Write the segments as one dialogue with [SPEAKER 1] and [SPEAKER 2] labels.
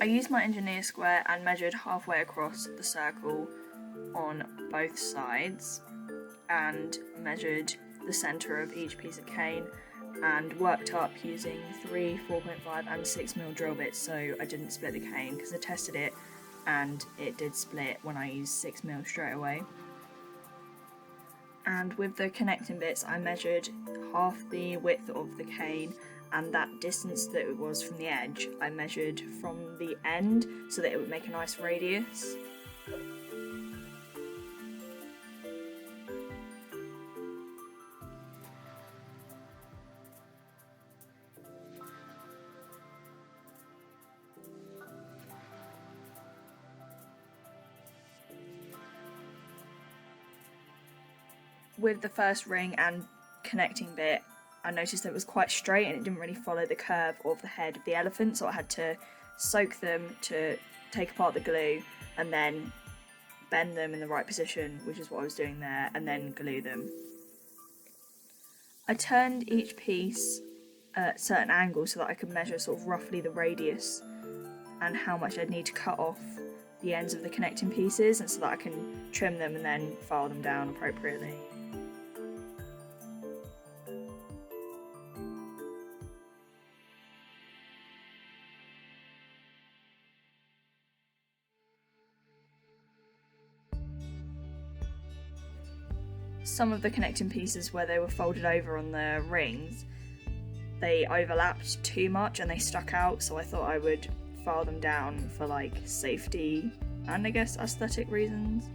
[SPEAKER 1] I used my engineer square and measured halfway across the circle on both sides and measured the centre of each piece of cane and worked up using 3, 4.5 and 6mm drill bits so I didn't split the cane, because I tested it and it did split when I used 6mm straight away. And with the connecting bits I measured half the width of the cane, and that distance that it was from the edge I measured from the end so that it would make a nice radius. With the first ring and connecting bit, I noticed that it was quite straight and it didn't really follow the curve of the head of the elephant, so I had to soak them to take apart the glue and then bend them in the right position, which is what I was doing there, and then glue them. I turned each piece at certain angles so that I could measure sort of roughly the radius and how much I'd need to cut off the ends of the connecting pieces, and so that I can trim them and then file them down appropriately. Some of the connecting pieces where they were folded over on the rings, they overlapped too much and they stuck out, so I thought I would file them down for like safety and I guess aesthetic reasons.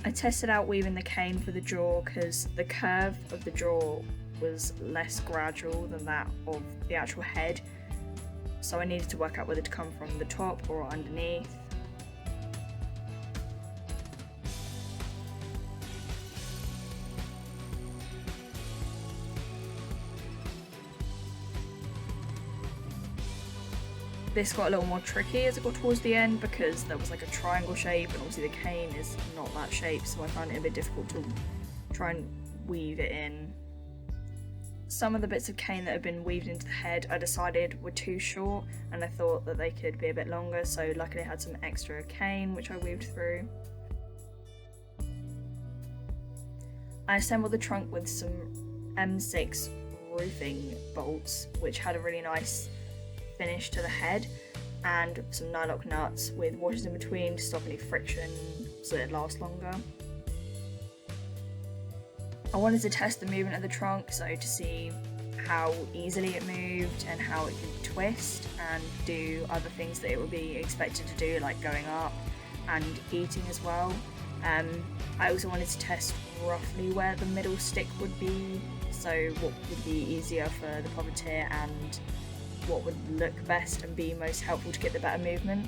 [SPEAKER 1] I tested out weaving the cane for the jaw because the curve of the jaw was less gradual than that of the actual head, so I needed to work out whether to come from the top or underneath. This got a little more tricky as it got towards the end because there was like a triangle shape and obviously the cane is not that shape, so I found it a bit difficult to try and weave it in. Some of the bits of cane that had been weaved into the head I decided were too short and I thought that they could be a bit longer, so luckily I had some extra cane which I weaved through. I assembled the trunk with some M6 roofing bolts which had a really nice finish to the head and some nylock nuts with washers in between to stop any friction so it'd last longer. I wanted to test the movement of the trunk, so to see how easily it moved and how it could twist and do other things that it would be expected to do, like going up and eating as well. I also wanted to test roughly where the middle stick would be, so what would be easier for the puppeteer and what would look best and be most helpful to get the better movement.